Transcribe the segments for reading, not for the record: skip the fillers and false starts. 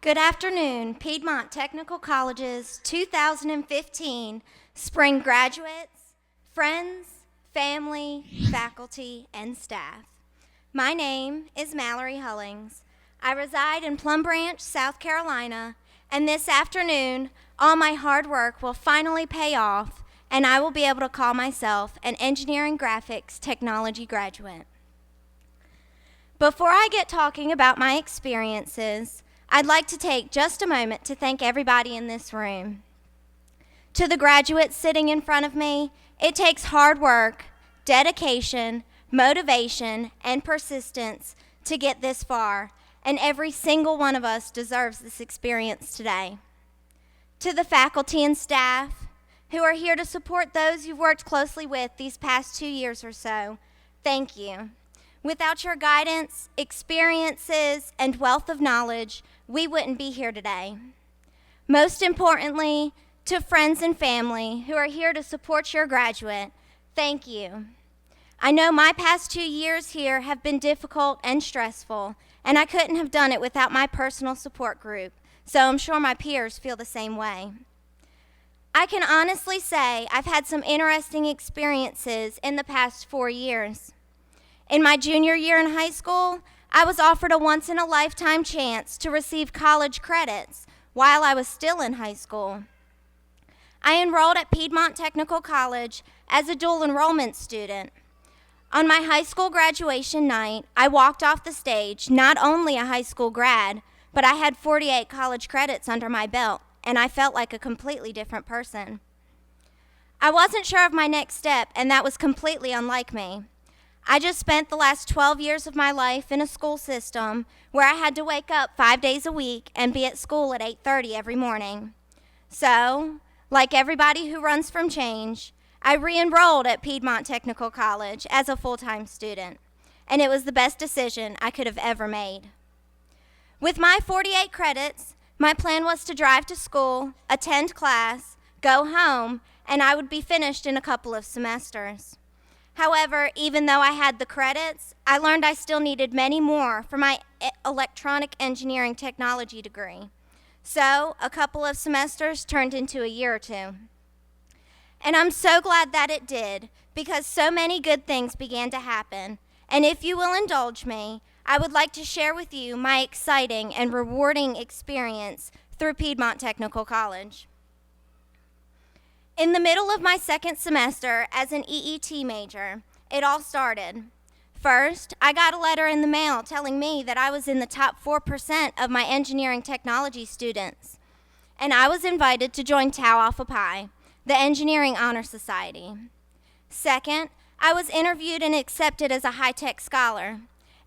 Good afternoon, Piedmont Technical College's 2015 spring graduates, friends, family, faculty, and staff. My name is Malaurie Hullings. I reside in Plum Branch, South Carolina, and this afternoon, all my hard work will finally pay off, and I will be able to call myself an engineering graphics technology graduate. Before I get talking about my experiences, I'd like to take just a moment to thank everybody in this room. To the graduates sitting in front of me, it takes hard work, dedication, motivation, and persistence to get this far, and every single one of us deserves this experience today. To the faculty and staff who are here to support those you've worked closely with these past 2 years or so, thank you. Without your guidance, experiences, and wealth of knowledge, we wouldn't be here today. Most importantly, to friends and family who are here to support your graduate, thank you. I know my past 2 years here have been difficult and stressful, and I couldn't have done it without my personal support group, so I'm sure my peers feel the same way. I can honestly say I've had some interesting experiences in the past 4 years. In my junior year in high school, I was offered a once-in-a-lifetime chance to receive college credits while I was still in high school. I enrolled at Piedmont Technical College as a dual enrollment student. On my high school graduation night, I walked off the stage not only a high school grad, but I had 48 college credits under my belt, and I felt like a completely different person. I wasn't sure of my next step, and that was completely unlike me. I just spent the last 12 years of my life in a school system where I had to wake up 5 days a week and be at school at 8:30 every morning. So, like everybody who runs from change, I re-enrolled at Piedmont Technical College as a full-time student, and it was the best decision I could have ever made. With my 48 credits, my plan was to drive to school, attend class, go home, and I would be finished in a couple of semesters. However, even though I had the credits, I learned I still needed many more for my electronic engineering technology degree. So, a couple of semesters turned into a year or two. And I'm so glad that it did, because so many good things began to happen. And if you will indulge me, I would like to share with you my exciting and rewarding experience through Piedmont Technical College. In the middle of my second semester as an EET major, it all started. First, I got a letter in the mail telling me that I was in the top 4% of my engineering technology students, and I was invited to join Tau Alpha Pi, the Engineering Honor Society. Second, I was interviewed and accepted as a high-tech scholar.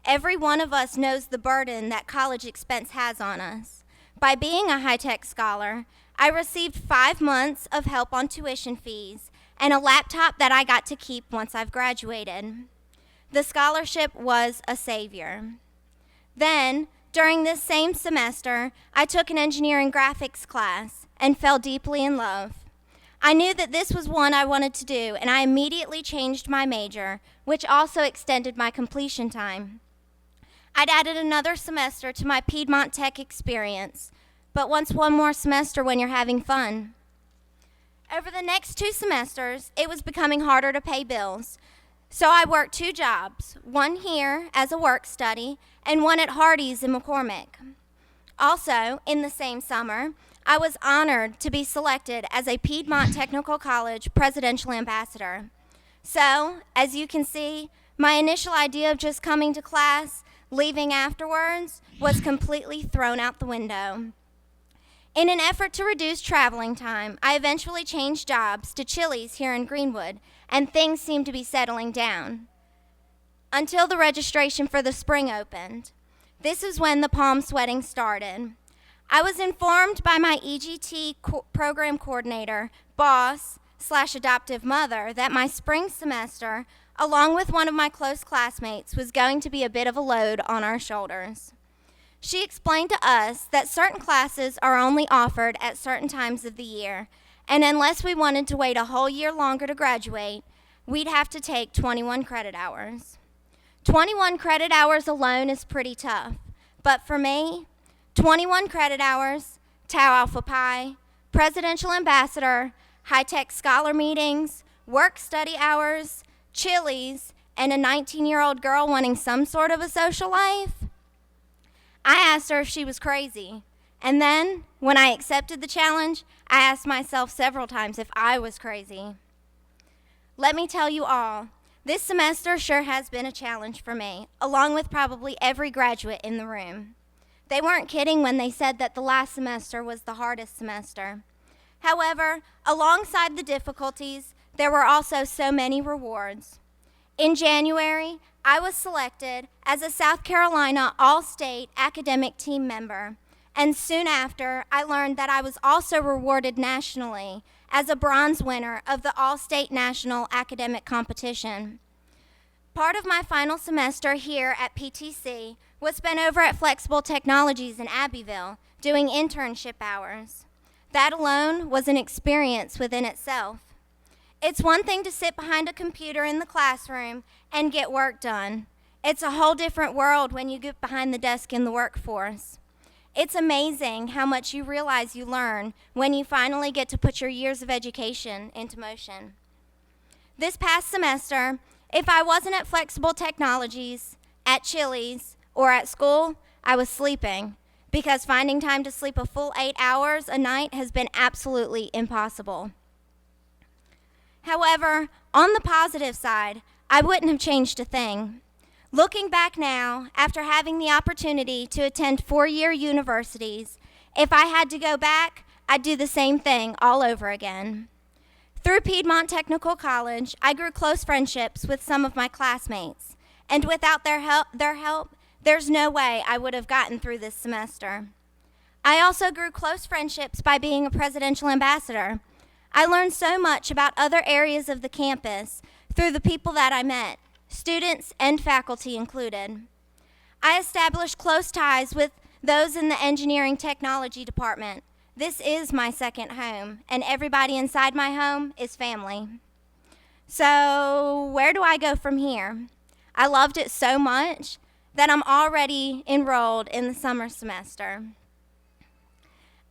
Every one of us knows the burden that college expense has on us. By being a high-tech scholar, I received 5 months of help on tuition fees and a laptop that I got to keep once I've graduated. The scholarship was a savior. Then, during this same semester, I took an engineering graphics class and fell deeply in love. I knew that this was one I wanted to do, and I immediately changed my major, which also extended my completion time. I'd added another semester to my Piedmont Tech experience, but once one more semester when you're having fun. Over the next 2 semesters, it was becoming harder to pay bills, so I worked 2 jobs, one here as a work study and one at Hardee's in McCormick. Also, in the same summer, I was honored to be selected as a Piedmont Technical College Presidential Ambassador. So, as you can see, my initial idea of just coming to class, leaving afterwards, was completely thrown out the window. In an effort to reduce traveling time, I eventually changed jobs to Chili's here in Greenwood, and things seemed to be settling down. Until the registration for the spring opened. This is when the palm sweating started. I was informed by my EGT program coordinator, boss/adoptive mother, that my spring semester, along with one of my close classmates, was going to be a bit of a load on our shoulders. She explained to us that certain classes are only offered at certain times of the year, and unless we wanted to wait a whole year longer to graduate, we'd have to take 21 credit hours. 21 credit hours alone is pretty tough, but for me, 21 credit hours, Tau Alpha Pi, presidential ambassador, high-tech scholar meetings, work-study hours, Chili's, and a 19-year-old girl wanting some sort of a social life? I asked her if she was crazy. And then, when I accepted the challenge, I asked myself several times if I was crazy. Let me tell you all, this semester sure has been a challenge for me, along with probably every graduate in the room. They weren't kidding when they said that the last semester was the hardest semester. However, alongside the difficulties, there were also so many rewards. In January, I was selected as a South Carolina All-State Academic Team member, and soon after, I learned that I was also rewarded nationally as a bronze winner of the All-State National Academic Competition. Part of my final semester here at PTC was spent over at Flexible Technologies in Abbeville doing internship hours. That alone was an experience within itself. It's one thing to sit behind a computer in the classroom and get work done. It's a whole different world when you get behind the desk in the workforce. It's amazing how much you realize you learn when you finally get to put your years of education into motion. This past semester, if I wasn't at Flexible Technologies, at Chili's, or at school, I was sleeping, because finding time to sleep a full 8 hours a night has been absolutely impossible. However, on the positive side, I wouldn't have changed a thing. Looking back now, after having the opportunity to attend 4-year universities, if I had to go back, I'd do the same thing all over again. Through Piedmont Technical College, I grew close friendships with some of my classmates, and without their help, there's no way I would have gotten through this semester. I also grew close friendships by being a presidential ambassador. I learned so much about other areas of the campus through the people that I met, students and faculty included. I established close ties with those in the engineering technology department. This is my second home, and everybody inside my home is family. So, where do I go from here? I loved it so much that I'm already enrolled in the summer semester.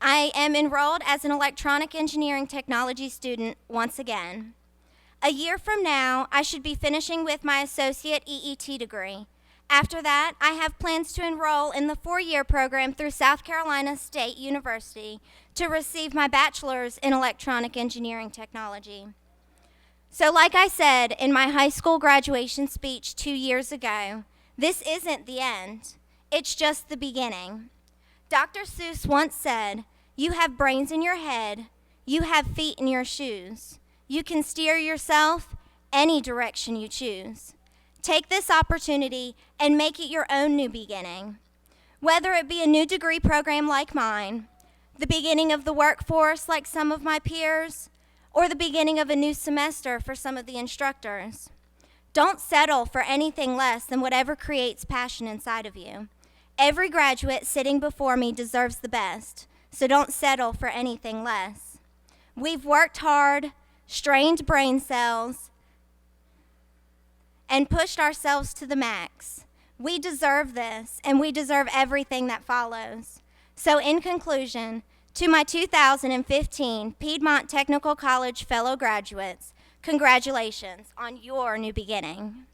I am enrolled as an electronic engineering technology student once again. A year from now, I should be finishing with my associate EET degree. After that, I have plans to enroll in the 4-year program through South Carolina State University to receive my bachelor's in electronic engineering technology. So like I said in my high school graduation speech 2 years ago, this isn't the end. It's just the beginning. Dr. Seuss once said, "You have brains in your head, you have feet in your shoes. You can steer yourself any direction you choose." Take this opportunity and make it your own new beginning. Whether it be a new degree program like mine, the beginning of the workforce like some of my peers, or the beginning of a new semester for some of the instructors. Don't settle for anything less than whatever creates passion inside of you. Every graduate sitting before me deserves the best, so don't settle for anything less. We've worked hard, strained brain cells, and pushed ourselves to the max. We deserve this, and we deserve everything that follows. So in conclusion, to my 2015 Piedmont Technical College fellow graduates, congratulations on your new beginning.